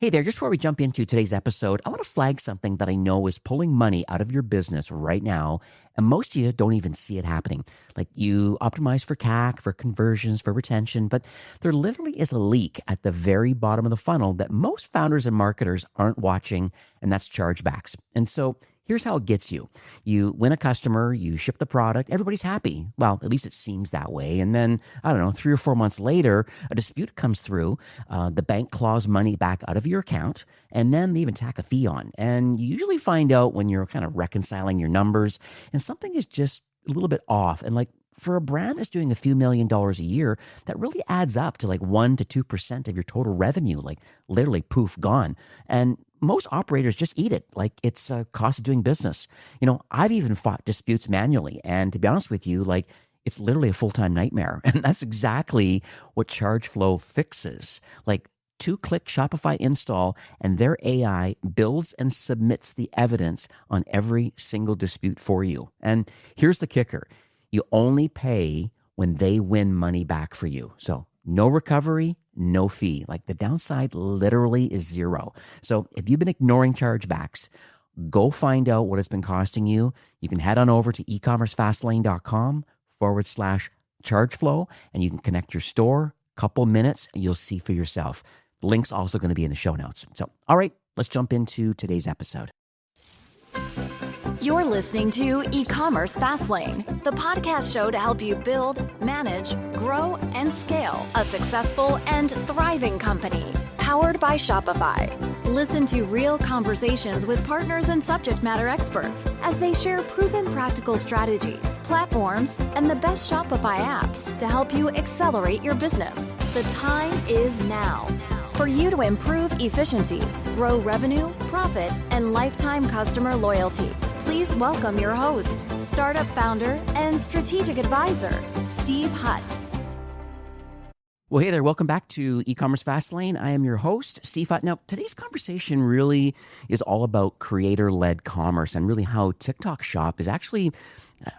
Hey there, just before we jump into today's episode, I want to flag something that I know is pulling money out of your business right now. And most of you don't even see it happening. Like you optimize for CAC, for conversions, for retention, but there literally is a leak at the very bottom of the funnel that most founders and marketers aren't watching, and that's chargebacks. And so here's how it gets you. You win a customer, you ship the product, everybody's happy. Well, at least it seems that way. And then, I don't know, 3 or 4 months later, a dispute comes through. The bank claws money back out of your account, and then they even tack a fee on. And you usually find out when you're kind of reconciling your numbers, and something is just a little bit off. And like for a brand that's doing a few $1,000,000 a year, that really adds up to like 1 to 2% of your total revenue, like literally poof, gone. And most operators just eat it like it's a cost of doing business. I've even fought disputes manually. And to be honest with you, like it's literally a full-time nightmare. And that's exactly what ChargeFlow fixes. Like 2-click Shopify install, and their AI builds and submits the evidence on every single dispute for you. And here's the kicker. You only pay when they win money back for you. So no recovery, no fee. Like the downside literally is zero. So if you've been ignoring chargebacks, go find out what it's been costing you. You can head on over to ecommercefastlane.com/chargeflow, and you can connect your store. Couple minutes and you'll see for yourself. The link's also going to be in the show notes. So, all right, let's jump into today's episode. You're listening to E-commerce Fastlane, the podcast show to help you build, manage, grow, and scale a successful and thriving company, powered by Shopify. Listen to real conversations with partners and subject matter experts as they share proven practical strategies, platforms, and the best Shopify apps to help you accelerate your business. The time is now for you to improve efficiencies, grow revenue, profit, and lifetime customer loyalty. Please welcome your host, startup founder, and strategic advisor, Steve Hutt. Well, hey there. Welcome back to E-commerce Fastlane. I am your host, Steve Hutt. Now, today's conversation really is all about creator-led commerce and really how TikTok Shop is actually,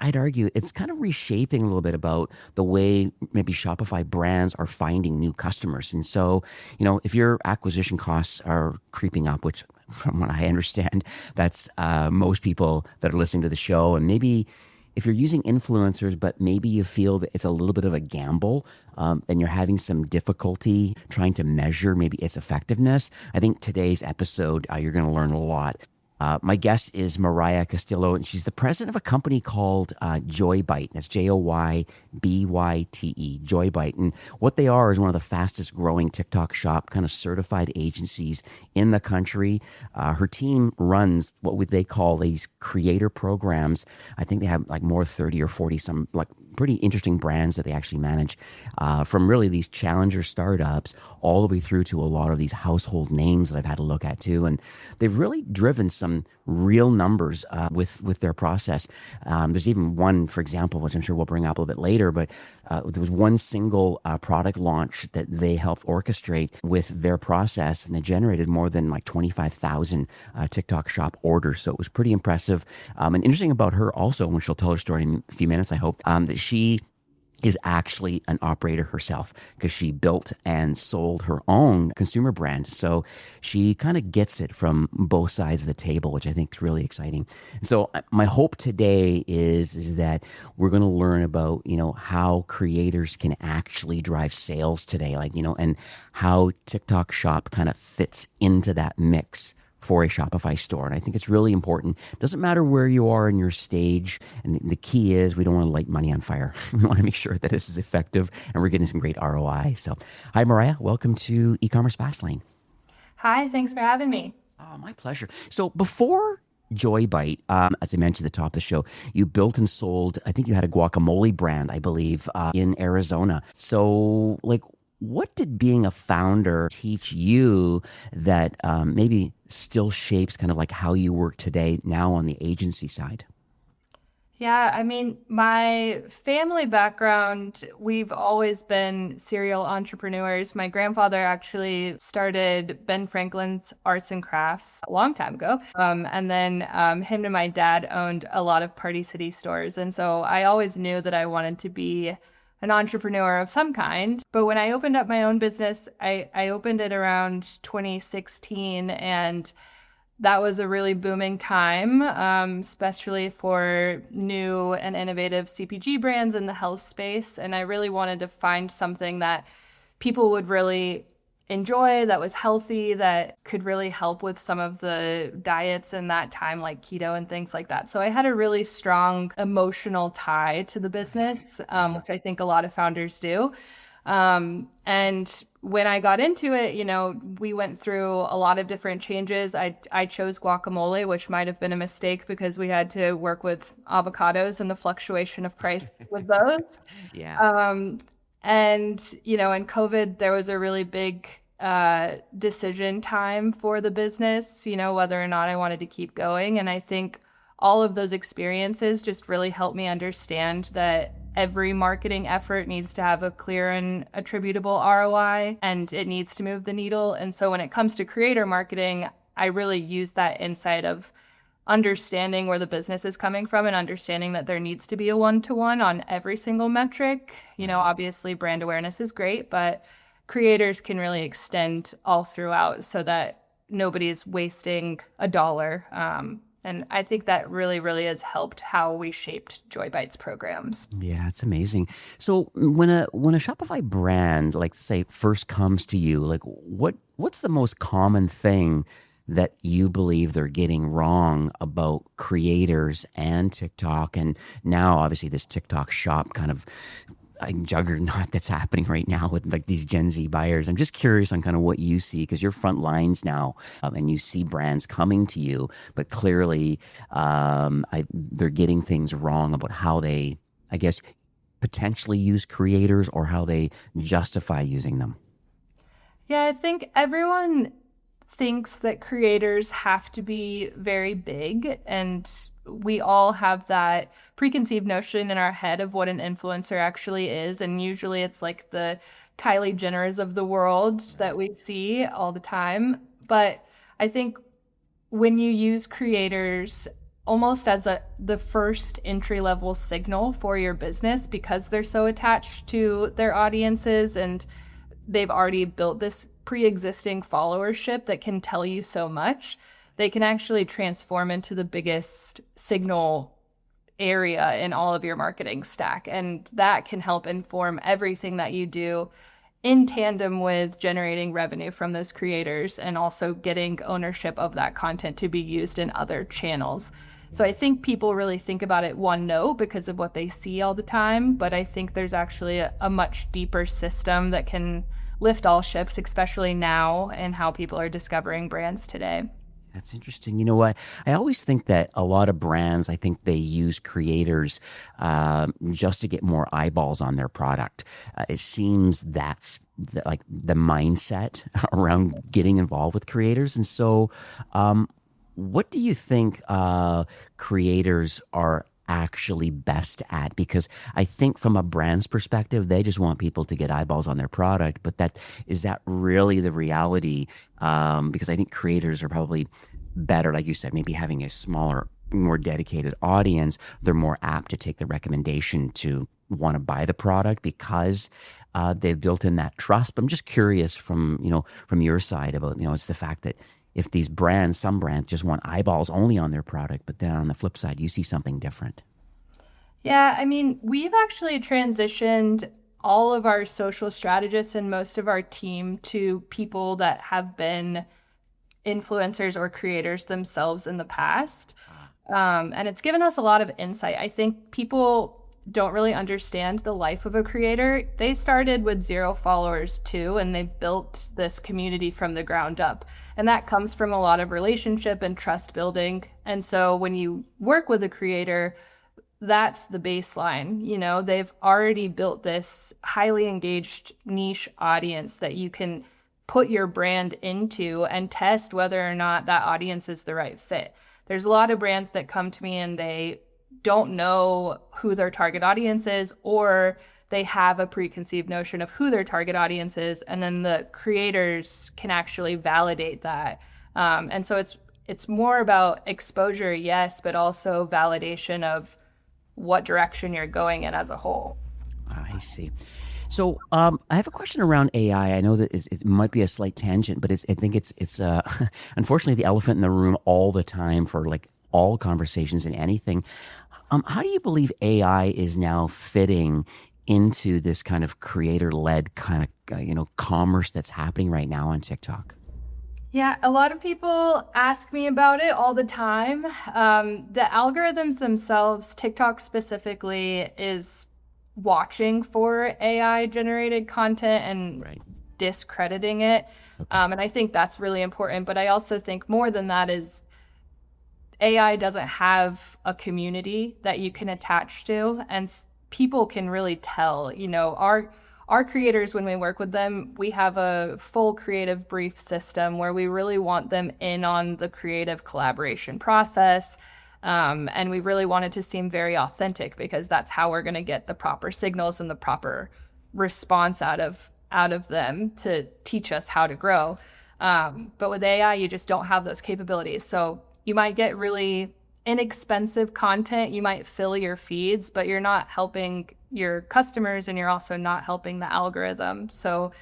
I'd argue, it's kind of reshaping a little bit about the way maybe Shopify brands are finding new customers. And so, if your acquisition costs are creeping up, which from what I understand, that's most people that are listening to the show, and maybe if you're using influencers, but maybe you feel that it's a little bit of a gamble and you're having some difficulty trying to measure maybe its effectiveness, I think today's episode, you're going to learn a lot. My guest is Myriah Castillo, and she's the president of a company called Joybyte. That's Joybyte, Joybyte. And what they are is one of the fastest growing TikTok Shop kind of certified agencies in the country. Her team runs what they call these creator programs. I think they have like more 30 or 40 some like pretty interesting brands that they actually manage, from really these challenger startups all the way through to a lot of these household names that I've had to look at too. And they've really driven some real numbers with their process. There's even one, for example, which I'm sure we'll bring up a little bit later, but there was one single product launch that they helped orchestrate with their process, and they generated more than like 25,000 TikTok Shop orders. So it was pretty impressive. And interesting about her also, when she'll tell her story in a few minutes, I hope, that she is actually an operator herself because she built and sold her own consumer brand. So she kind of gets it from both sides of the table, which I think is really exciting. So my hope today is that we're going to learn about, how creators can actually drive sales today, and how TikTok Shop kind of fits into that mix for a Shopify store. And I think it's really important. It doesn't matter where you are in your stage. And the key is we don't want to light money on fire. We want to make sure that this is effective and we're getting some great ROI. So hi, Myriah. Welcome to E-commerce Fastlane. Hi, thanks for having me. Oh, my pleasure. So before Joybyte, as I mentioned at the top of the show, you built and sold, I think you had a guacamole brand, I believe, in Arizona. So what did being a founder teach you that maybe still shapes kind of like how you work today now on the agency side? Yeah, I mean, my family background, we've always been serial entrepreneurs. My grandfather actually started Ben Franklin's Arts and Crafts a long time ago. And then him and my dad owned a lot of Party City stores. And so I always knew that I wanted to be an entrepreneur of some kind. But when I opened up my own business, I opened it around 2016, and that was a really booming time, especially for new and innovative CPG brands in the health space. And I really wanted to find something that people would really enjoy, that was healthy, that could really help with some of the diets in that time, like keto and things like that. So I had a really strong emotional tie to the business, which I think a lot of founders do. And when I got into it, we went through a lot of different changes. I chose guacamole, which might have been a mistake because we had to work with avocados and the fluctuation of price with those. Yeah. In COVID, there was a really big decision time for the business, whether or not I wanted to keep going. And I think all of those experiences just really helped me understand that every marketing effort needs to have a clear and attributable ROI, and it needs to move the needle. And so when it comes to creator marketing, I really use that insight of understanding where the business is coming from and understanding that there needs to be a one-to-one on every single metric. Obviously brand awareness is great, but creators can really extend all throughout so that nobody's wasting a dollar. And I think that really, really has helped how we shaped Joybyte's programs. Yeah, it's amazing. So when a Shopify brand, like say, first comes to you, like what's the most common thing that you believe they're getting wrong about creators and TikTok, and now obviously this TikTok shop kind of juggernaut that's happening right now with like these Gen Z buyers? I'm just curious on kind of what you see, because you're front lines now, and you see brands coming to you, but clearly they're getting things wrong about how they, I guess, potentially use creators or how they justify using them. Yeah, I think everyone thinks that creators have to be very big, and we all have that preconceived notion in our head of what an influencer actually is, and usually it's like the Kylie Jenners of the world that we see all the time. But I think when you use creators almost as the first entry-level signal for your business, because they're so attached to their audiences and they've already built this pre-existing followership that can tell you so much, they can actually transform into the biggest signal area in all of your marketing stack. And that can help inform everything that you do in tandem with generating revenue from those creators and also getting ownership of that content to be used in other channels. So I think people really think about it one note because of what they see all the time, but I think there's actually a much deeper system that can lift all ships, especially now and how people are discovering brands today. That's interesting. You know what? I always think that a lot of brands, I think they use creators just to get more eyeballs on their product. It seems that's like the mindset around getting involved with creators. And so what do you think creators are actually best at? Because I think from a brand's perspective, they just want people to get eyeballs on their product. But is that really the reality? Because I think creators are probably better, like you said, maybe having a smaller, more dedicated audience. They're more apt to take the recommendation to want to buy the product because they've built in that trust. But I'm just curious from your side about, it's the fact that if these brands, some brands just want eyeballs only on their product, but then on the flip side, you see something different. Yeah, I mean, we've actually transitioned all of our social strategists and most of our team to people that have been influencers or creators themselves in the past. And it's given us a lot of insight. I think people don't really understand the life of a creator. They started with 0 followers too, and they built this community from the ground up. And that comes from a lot of relationship and trust building. And so when you work with a creator, that's the baseline. They've already built this highly engaged niche audience that you can put your brand into and test whether or not that audience is the right fit. There's a lot of brands that come to me and they don't know who their target audience is, or they have a preconceived notion of who their target audience is, and then the creators can actually validate that. And so it's more about exposure, yes, but also validation of what direction you're going in as a whole. I see. So I have a question around AI. I know that it might be a slight tangent, but I think it's unfortunately the elephant in the room all the time for like all conversations and anything. How do you believe AI is now fitting into this kind of creator-led kind of commerce that's happening right now on TikTok? Yeah, a lot of people ask me about it all the time. The algorithms themselves, TikTok specifically, is watching for AI generated content and Right. discrediting it. Okay. And I think that's really important. But I also think more than that is AI doesn't have a community that you can attach to, and people can really tell. Our creators, when we work with them, we have a full creative brief system where we really want them in on the creative collaboration process. And we really want it to seem very authentic because that's how we're going to get the proper signals and the proper response out of them to teach us how to grow. But with AI, you just don't have those capabilities. So you might get really inexpensive content. You might fill your feeds, but you're not helping your customers and you're also not helping the algorithm. So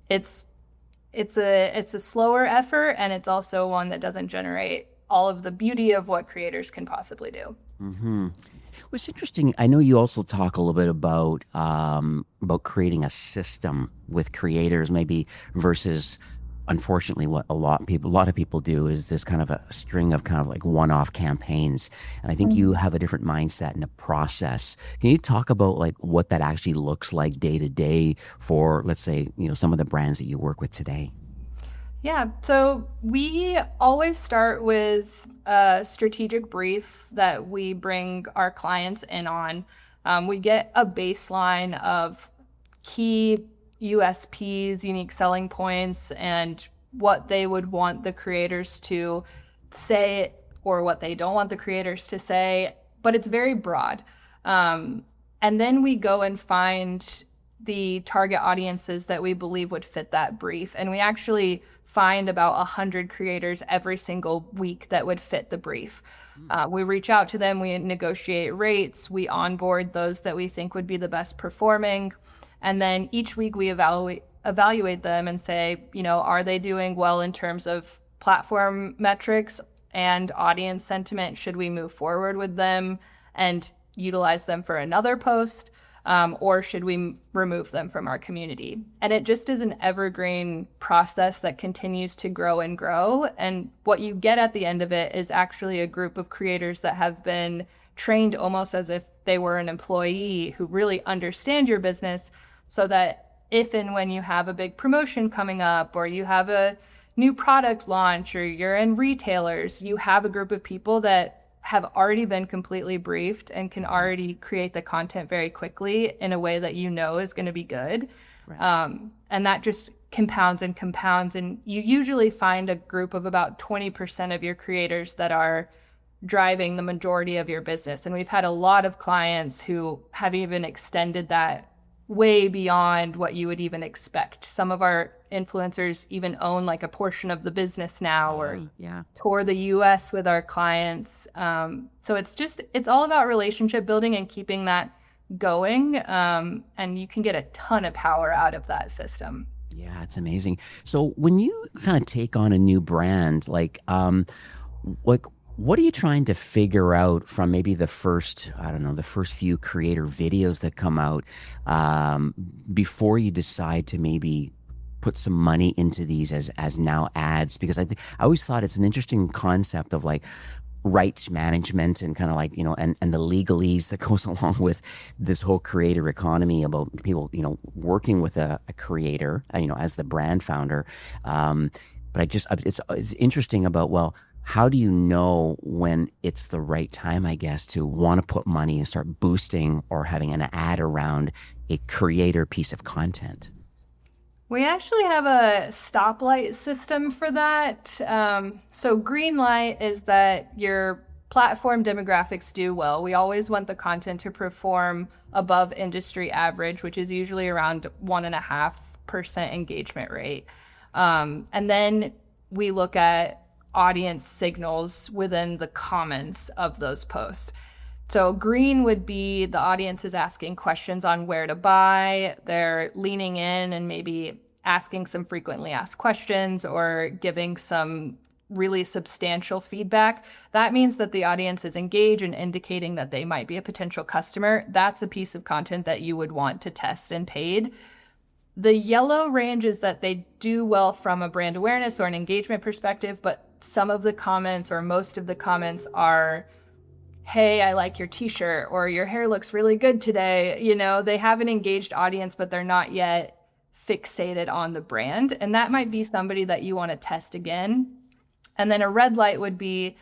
it's a slower effort, and it's also one that doesn't generate all of the beauty of what creators can possibly do. Mm-hmm. What's interesting, I know you also talk a little bit about creating a system with creators, maybe versus, unfortunately, what a lot of people do is this kind of a string of kind of like one-off campaigns. And I think you have a different mindset and a process. Can you talk about like what that actually looks like day to day for, let's say, some of the brands that you work with today? Yeah, so we always start with a strategic brief that we bring our clients in on. We get a baseline of key USPs, unique selling points, and what they would want the creators to say or what they don't want the creators to say, but it's very broad. And then we go and find the target audiences that we believe would fit that brief. And we actually find about 100 creators every single week that would fit the brief. We reach out to them, we negotiate rates, we onboard those that we think would be the best performing. And then each week we evaluate them and say, are they doing well in terms of platform metrics and audience sentiment? Should we move forward with them and utilize them for another post? Or should we remove them from our community? And it just is an evergreen process that continues to grow and grow. And what you get at the end of it is actually a group of creators that have been trained almost as if they were an employee who really understand your business, so that if and when you have a big promotion coming up or you have a new product launch or you're in retailers, you have a group of people that have already been completely briefed and can already create the content very quickly in a way that is going to be good. Right. And that just compounds and compounds. And you usually find a group of about 20% of your creators that are driving the majority of your business. And we've had a lot of clients who have even extended that way beyond what you would even expect. Some of our influencers even own like a portion of the business now, or tour the US with our clients. So it's all about relationship building and keeping that going. And you can get a ton of power out of that system. Yeah, it's amazing. So when you kind of take on a new brand, what are you trying to figure out from maybe the first few creator videos that come out before you decide to maybe put some money into these as now ads? Because I always thought it's an interesting concept of like rights management and kind of like, and the legalese that goes along with this whole creator economy about people, working with a creator, as the brand founder. But it's interesting about, well, how do you know when it's the right time, I guess, to want to put money and start boosting or having an ad around a creator piece of content? We actually have a stoplight system for that. So green light is that your platform demographics do well. We always want the content to perform above industry average, which is usually around 1.5% engagement rate. And then we look at audience signals within the comments of those posts. So green would be the audience is asking questions on where to buy. They're leaning in and maybe asking some frequently asked questions or giving some really substantial feedback. That means that the audience is engaged and indicating that they might be a potential customer. That's a piece of content that you would want to test in paid. The yellow range is that they do well from a brand awareness or an engagement perspective, but some of the comments or most of the comments are, hey, I like your t-shirt, or your hair looks really good today. They have an engaged audience, but they're not yet fixated on the brand. And that might be somebody that you want to test again. And then a red light would be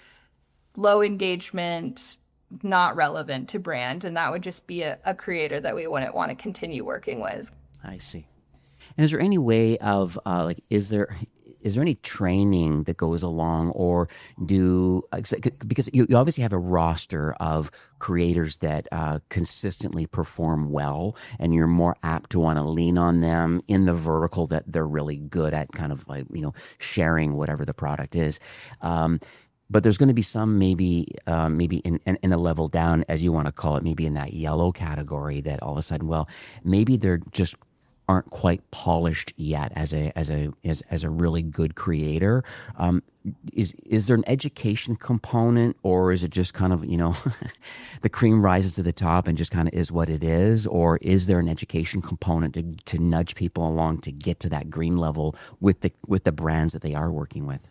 low engagement, not relevant to brand. And that would just be a creator that we wouldn't want to continue working with. I see. And is there any way of is there any training that goes along, or because you obviously have a roster of creators that consistently perform well, and you're more apt to want to lean on them in the vertical that they're really good at, kind of like, sharing whatever the product is. But there's going to be some maybe in a level down, as you want to call it, maybe in that yellow category, that all of a sudden, well, maybe they're just aren't quite polished yet as a really good creator. Is there an education component, or is it just kind of, the cream rises to the top and just kind of is what it is? Or is there an education component to nudge people along to get to that green level with the brands that they are working with?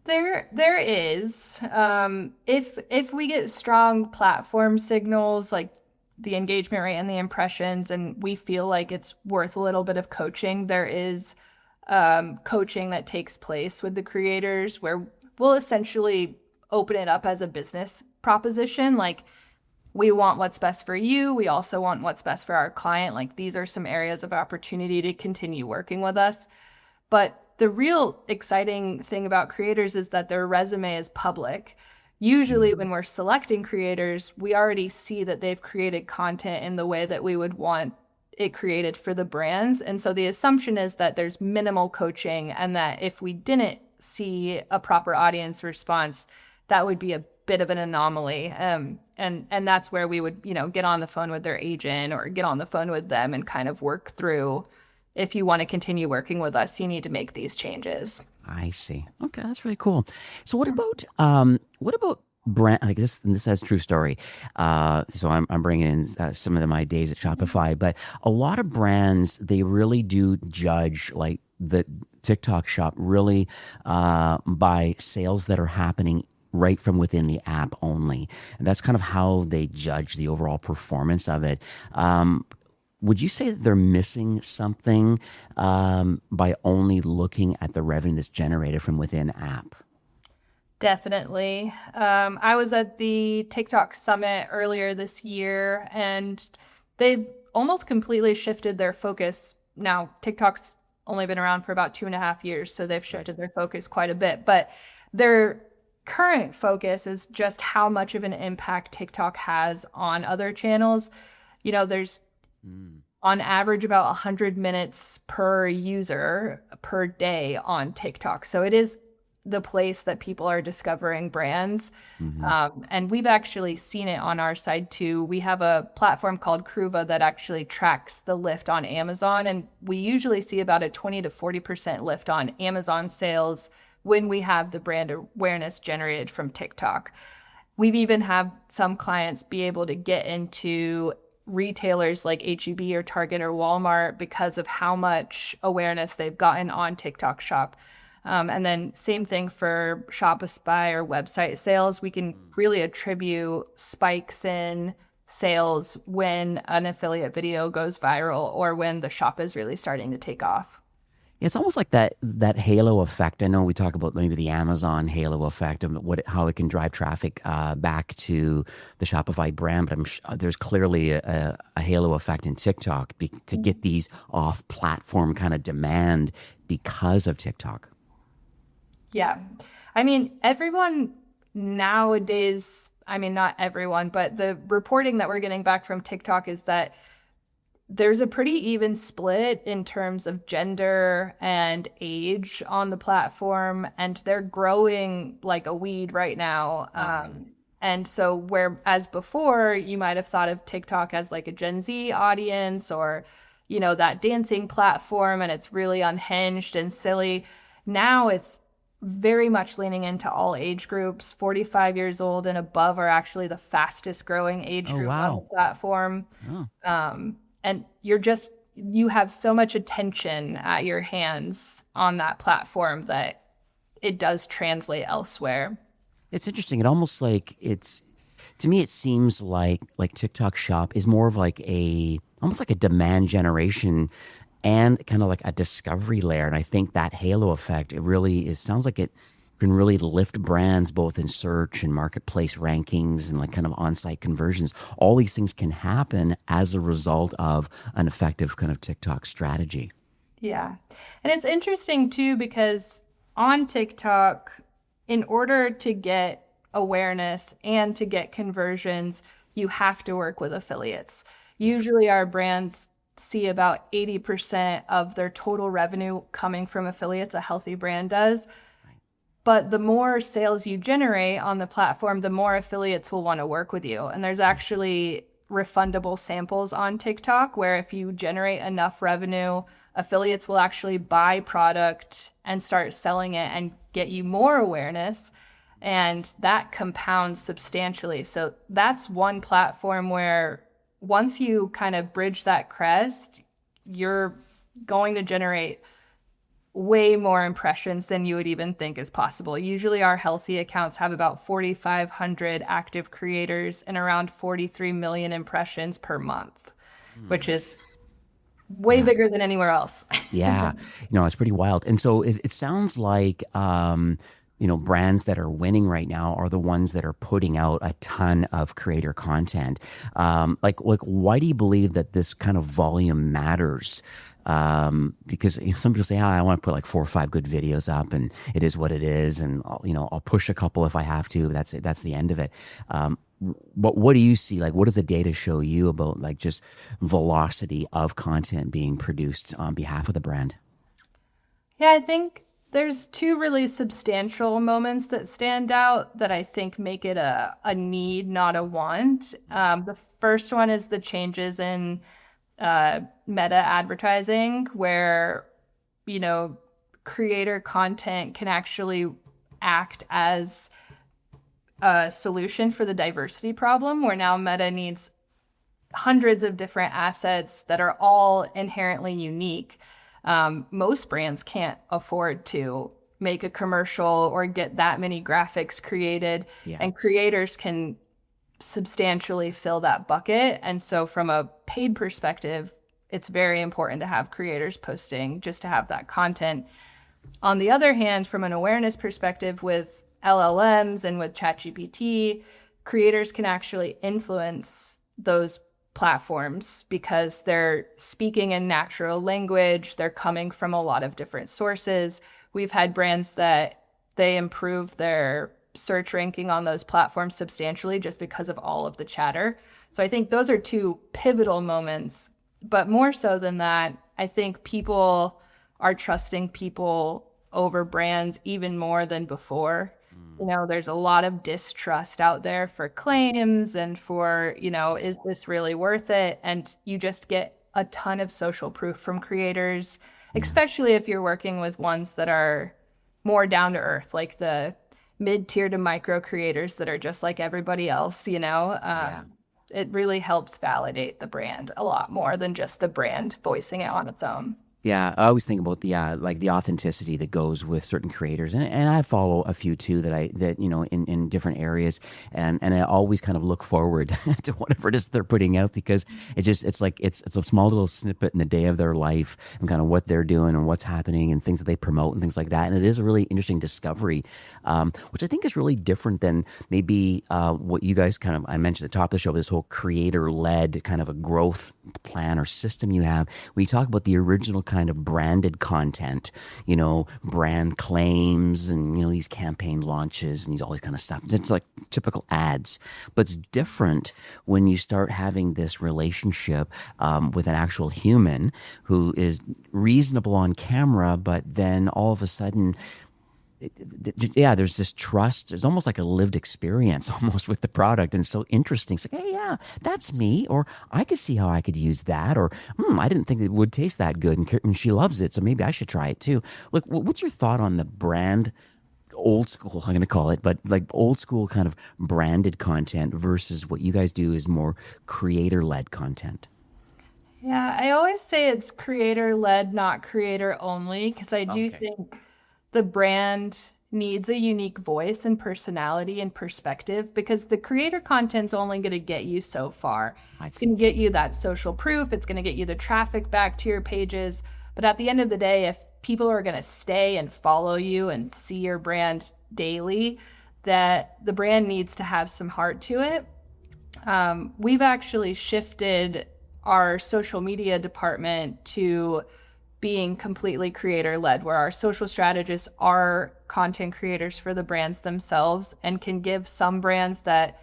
There is. If we get strong platform signals, like the engagement rate and the impressions, and we feel like it's worth a little bit of coaching, there is coaching that takes place with the creators where we'll essentially open it up as a business proposition. Like, we want what's best for you. We also want what's best for our client. Like, these are some areas of opportunity to continue working with us. But the real exciting thing about creators is that their resume is public. Usually when we're selecting creators, we already see that they've created content in the way that we would want it created for the brands. And so the assumption is that there's minimal coaching, and that if we didn't see a proper audience response, that would be a bit of an anomaly. And that's where we would, get on the phone with their agent or get on the phone with them and kind of work through, if you want to continue working with us, you need to make these changes. I see. Okay, that's really cool. So what about brand, like this? And this has true story. So I'm bringing in some of my days at Shopify, but a lot of brands, they really do judge like the TikTok shop really by sales that are happening right from within the app only, and that's kind of how they judge the overall performance of it. Would you say that they're missing something by only looking at the revenue that's generated from within app? Definitely. I was at the TikTok summit earlier this year, and they've almost completely shifted their focus. Now, TikTok's only been around for about 2.5 years, so they've shifted their focus quite a bit. But their current focus is just how much of an impact TikTok has on other channels. There's on average about 100 minutes per user per day on TikTok. So it is the place that people are discovering brands. And we've actually seen it on our side too. We have a platform called Cruva that actually tracks the lift on Amazon. And we usually see about a 20 to 40% lift on Amazon sales when we have the brand awareness generated from TikTok. We've even had some clients be able to get into retailers like H-E-B or Target or Walmart because of how much awareness they've gotten on TikTok Shop. And then same thing for Shopify or website sales. We can really attribute spikes in sales when an affiliate video goes viral or when the shop is really starting to take off. It's almost like that halo effect. I know we talk about maybe the Amazon halo effect and how it can drive traffic back to the Shopify brand, but there's clearly a halo effect in TikTok to get these off-platform kind of demand because of TikTok. Yeah. I mean, everyone nowadays, not everyone, but the reporting that we're getting back from TikTok is that there's a pretty even split in terms of gender and age on the platform, and they're growing like a weed right now. And so whereas before you might have thought of TikTok as like a Gen Z audience or, that dancing platform, and it's really unhinged and silly. Now it's very much leaning into all age groups. 45 years old and above are actually the fastest growing age Oh, group on the wow. platform. Oh. And you have so much attention at your hands on that platform that it does translate elsewhere. It's interesting. It almost like to me, it seems like TikTok Shop is more of almost like a demand generation and kind of like a discovery layer. And I think that halo effect, sounds like it can really lift brands both in search and marketplace rankings and like kind of on-site conversions. All these things can happen as a result of an effective kind of TikTok strategy. Yeah. And it's interesting too, because on TikTok, in order to get awareness and to get conversions, you have to work with affiliates. Usually our brands see about 80% of their total revenue coming from affiliates, a healthy brand does. But the more sales you generate on the platform, the more affiliates will want to work with you. And there's actually refundable samples on TikTok where if you generate enough revenue, affiliates will actually buy product and start selling it and get you more awareness. And that compounds substantially. So that's one platform where once you kind of bridge that crest, you're going to generate way more impressions than you would even think is possible. Usually our healthy accounts have about 4,500 active creators and around 43 million impressions per month, which is way bigger than anywhere else. Yeah, it's pretty wild. And so it sounds like, brands that are winning right now are the ones that are putting out a ton of creator content. Like, why do you believe that this kind of volume matters? Because some people say, I want to put like 4 or 5 good videos up and it is what it is. And I'll push a couple if I have to, but that's it. That's the end of it. But what do you see? Like, what does the data show you about like just velocity of content being produced on behalf of the brand? Yeah, I think there's 2 really substantial moments that stand out that I think make it a need, not a want. The first one is the changes in meta advertising where, creator content can actually act as a solution for the diversity problem, where now Meta needs hundreds of different assets that are all inherently unique. Most brands can't afford to make a commercial or get that many graphics created, and creators can substantially fill that bucket. And so from a paid perspective, it's very important to have creators posting just to have that content. On the other hand, from an awareness perspective with LLMs and with ChatGPT, creators can actually influence those platforms because they're speaking in natural language. They're coming from a lot of different sources. We've had brands that they improve their search ranking on those platforms substantially just because of all of the chatter. So I think those are 2 pivotal moments. But more so than that, I think people are trusting people over brands even more than before. There's a lot of distrust out there for claims and for, is this really worth it? And you just get a ton of social proof from creators, especially if you're working with ones that are more down to earth, like the mid-tier to micro creators that are just like everybody else, It really helps validate the brand a lot more than just the brand voicing it on its own. Yeah, I always think about the authenticity that goes with certain creators, and I follow a few too that in different areas, and I always kind of look forward to whatever it is they're putting out because it's like it's a small little snippet in the day of their life and kind of what they're doing and what's happening and things that they promote and things like that, and it is a really interesting discovery, which I think is really different than maybe what you guys I mentioned at the top of the show, this whole creator-led kind of a growth plan or system you have. When you talk about the original kind of branded content, brand claims and, these campaign launches and all this kind of stuff. It's like typical ads, but it's different when you start having this relationship with an actual human who is reasonable on camera, but then all of a sudden yeah, there's this trust. It's almost like a lived experience almost with the product. And it's so interesting. It's like, hey, yeah, that's me. Or I could see how I could use that. Or, I didn't think it would taste that good. And she loves it. So maybe I should try it too. Look, what's your thought on the brand, old school, I'm going to call it, but like old school kind of branded content versus what you guys do is more creator led content? Yeah, I always say it's creator led, not creator only, because I do Okay. think the brand needs a unique voice and personality and perspective because the creator content's only going to get you so far. I It's going see. to get you that social proof, it's going to get you the traffic back to your pages. But at the end of the day, if people are going to stay and follow you and see your brand daily, that the brand needs to have some heart to it. We've actually shifted our social media department to being completely creator led, where our social strategists are content creators for the brands themselves and can give some brands that,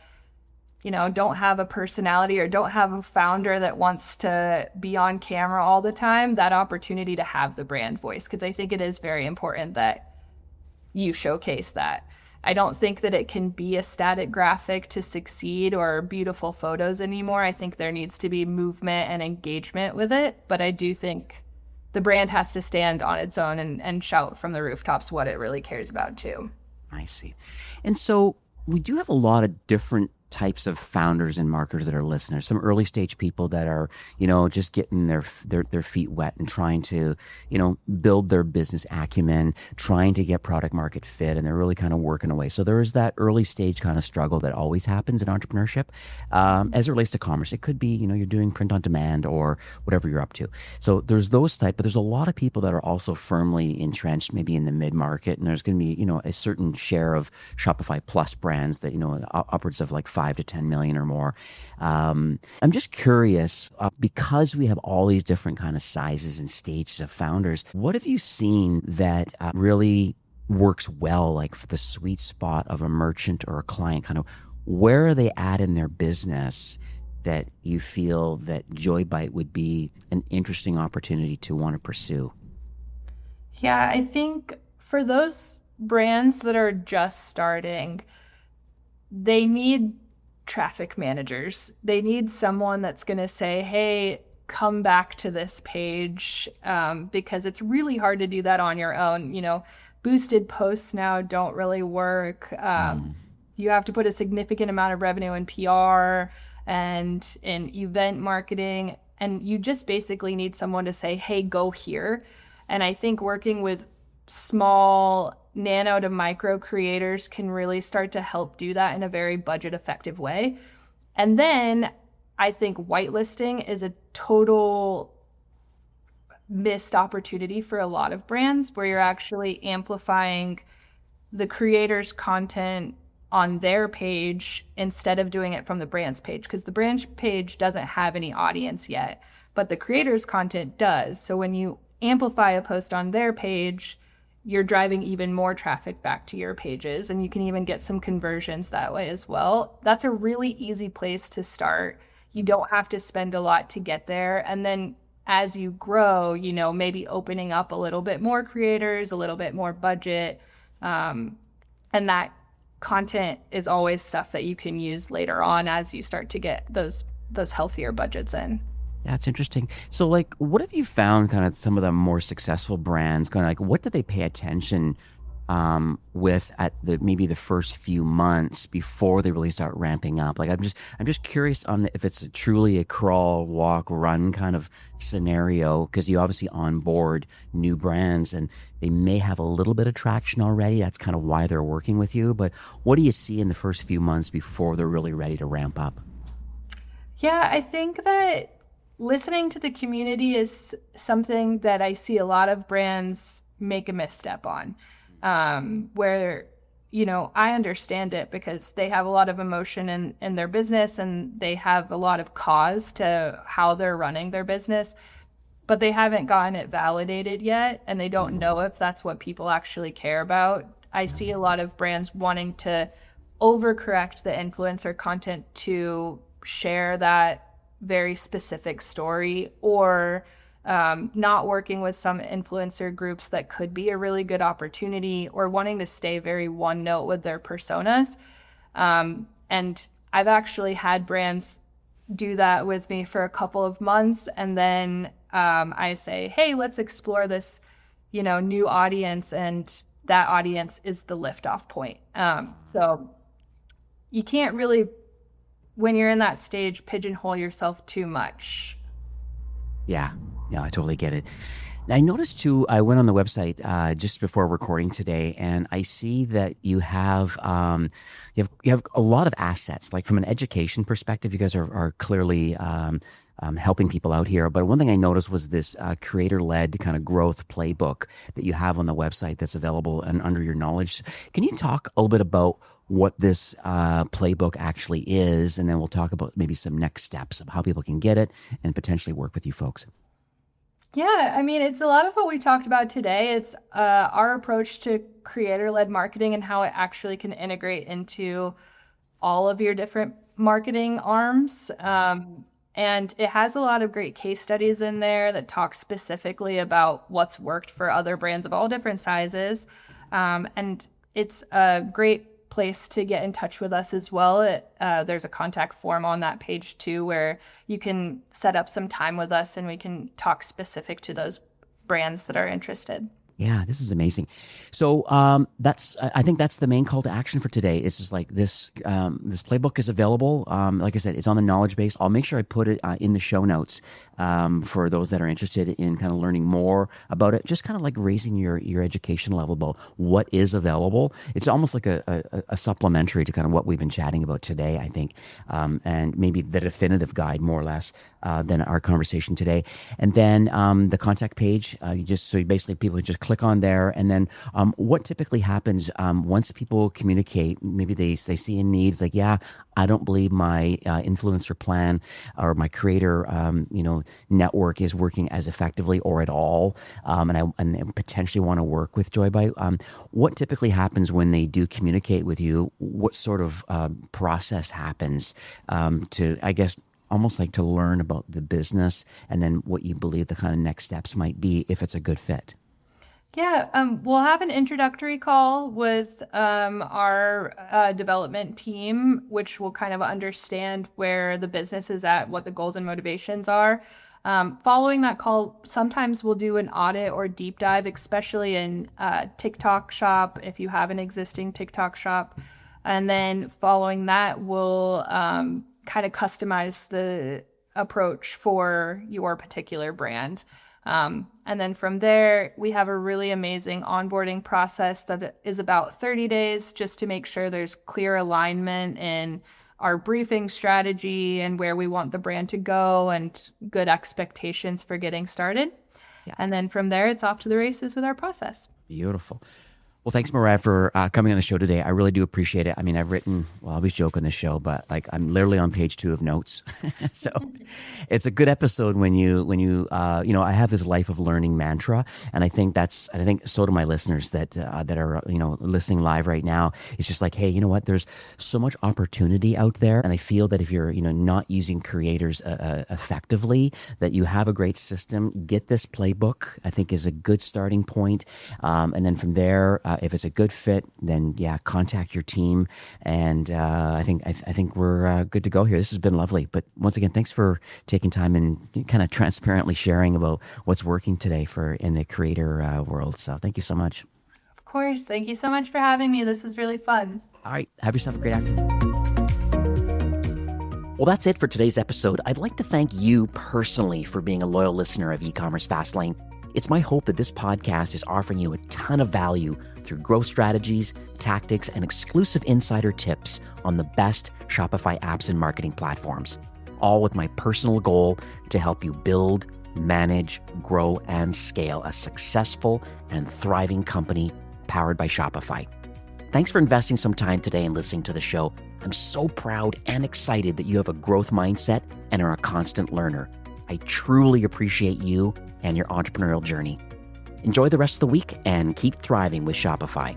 don't have a personality or don't have a founder that wants to be on camera all the time, that opportunity to have the brand voice. Because I think it is very important that you showcase that. I don't think that it can be a static graphic to succeed or beautiful photos anymore. I think there needs to be movement and engagement with it. But I do think the brand has to stand on its own and shout from the rooftops what it really cares about too. I see. And so we do have a lot of different types of founders and marketers that are listeners. Some early stage people that are, just getting their feet wet and trying to, build their business acumen, trying to get product market fit, and they're really kind of working away. So there is that early stage kind of struggle that always happens in entrepreneurship, as it relates to commerce. It could be, you're doing print on demand or whatever you're up to. So there's those type, but there's a lot of people that are also firmly entrenched, maybe in the mid market, and there's going to be, a certain share of Shopify Plus brands that, upwards of like 5 to 10 million or more. I'm just curious, because we have all these different kind of sizes and stages of founders, what have you seen that really works well, like for the sweet spot of a merchant or a client? Kind of where are they at in their business that you feel that Joybyte would be an interesting opportunity to want to pursue? Yeah, I think for those brands that are just starting, they need traffic managers. They need someone that's going to say, hey, come back to this page, because it's really hard to do that on your own. Boosted posts now don't really work. You have to put a significant amount of revenue in PR and in event marketing. And you just basically need someone to say, hey, go here. And I think working with small nano to micro creators can really start to help do that in a very budget effective way. And then I think whitelisting is a total missed opportunity for a lot of brands where you're actually amplifying the creator's content on their page instead of doing it from the brand's page, because the brand's page doesn't have any audience yet, but the creator's content does. So when you amplify a post on their page, you're driving even more traffic back to your pages, and you can even get some conversions that way as well. That's a really easy place to start. You don't have to spend a lot to get there. And then as you grow, maybe opening up a little bit more creators, a little bit more budget. And that content is always stuff that you can use later on as you start to get those healthier budgets in. That's interesting. So, like, what have you found kind of some of the more successful brands, kind of like, what do they pay attention with at maybe the first few months before they really start ramping up? Like, I'm just curious on if it's truly a crawl, walk, run kind of scenario, because you obviously onboard new brands and they may have a little bit of traction already. That's kind of why they're working with you. But what do you see in the first few months before they're really ready to ramp up? Yeah, I think that listening to the community is something that I see a lot of brands make a misstep on, where, I understand it because they have a lot of emotion in their business and they have a lot of cause to how they're running their business, but they haven't gotten it validated yet. And they don't know if that's what people actually care about. I see a lot of brands wanting to overcorrect the influencer content to share that very specific story, or not working with some influencer groups that could be a really good opportunity, or wanting to stay very one note with their personas. And I've actually had brands do that with me for a couple of months. And then I say, hey, let's explore this, new audience. And that audience is the liftoff point. So you can't really, when you're in that stage, pigeonhole yourself too much. Yeah, I totally get it. Now, I noticed too, I went on the website just before recording today, and I see that you have you have a lot of assets. Like from an education perspective, you guys are clearly helping people out here. But one thing I noticed was this creator-led kind of growth playbook that you have on the website that's available and under your knowledge. Can you talk a little bit about what this playbook actually is, and then we'll talk about maybe some next steps of how people can get it and potentially work with you folks? Yeah, I mean, it's a lot of what we talked about today. It's our approach to creator-led marketing and how it actually can integrate into all of your different marketing arms. And it has a lot of great case studies in there that talk specifically about what's worked for other brands of all different sizes. And it's a great place to get in touch with us as well. There's a contact form on that page too, where you can set up some time with us and we can talk specific to those brands that are interested. Yeah, this is amazing. So I think that's the main call to action for today. It's just like this playbook is available. Like I said, it's on the knowledge base. I'll make sure I put it in the show notes for those that are interested in kind of learning more about it. Just kind of like raising your education level about what is available. It's almost like a supplementary to kind of what we've been chatting about today, I think, and maybe the definitive guide more or less than our conversation today. And then the contact page, basically people just click on there. And then what typically happens once people communicate, maybe they see a need, it's like, yeah, I don't believe my influencer plan or my creator, network is working as effectively or at all, and I potentially want to work with Joybyte. What typically happens when they do communicate with you? What sort of process happens to, I guess, almost like to learn about the business and then what you believe the kind of next steps might be if it's a good fit? Yeah, we'll have an introductory call with our development team, which will kind of understand where the business is at, what the goals and motivations are. Following that call, sometimes we'll do an audit or deep dive, especially in TikTok shop, if you have an existing TikTok shop. And then following that, we'll kind of customize the approach for your particular brand. And then from there, we have a really amazing onboarding process that is about 30 days just to make sure there's clear alignment in our briefing strategy and where we want the brand to go and good expectations for getting started. Yeah. And then from there, it's off to the races with our process. Beautiful. Well, thanks, Myriah, for coming on the show today. I really do appreciate it. I mean, I always joke on this show, but like I'm literally on page 2 of notes. So it's a good episode when you I have this life of learning mantra, and I think so do my listeners that are listening live right now. It's just like, hey, you know what? There's so much opportunity out there, and I feel that if you're not using creators effectively, that you have a great system. Get this playbook, I think, is a good starting point, and then from there. If it's a good fit, then contact your team, and I think we're good to go here. This has been lovely. But once again, thanks for taking time and kind of transparently sharing about what's working today in the creator world. So thank you so much. Of course, thank you so much for having me. This is really fun. All right, have yourself a great afternoon. Well, that's it for today's episode. I'd like to thank you personally for being a loyal listener of E-commerce Fastlane. It's my hope that this podcast is offering you a ton of value through growth strategies, tactics, and exclusive insider tips on the best Shopify apps and marketing platforms, all with my personal goal to help you build, manage, grow, and scale a successful and thriving company powered by Shopify. Thanks for investing some time today and listening to the show. I'm so proud and excited that you have a growth mindset and are a constant learner. I truly appreciate you and your entrepreneurial journey. Enjoy the rest of the week and keep thriving with Shopify.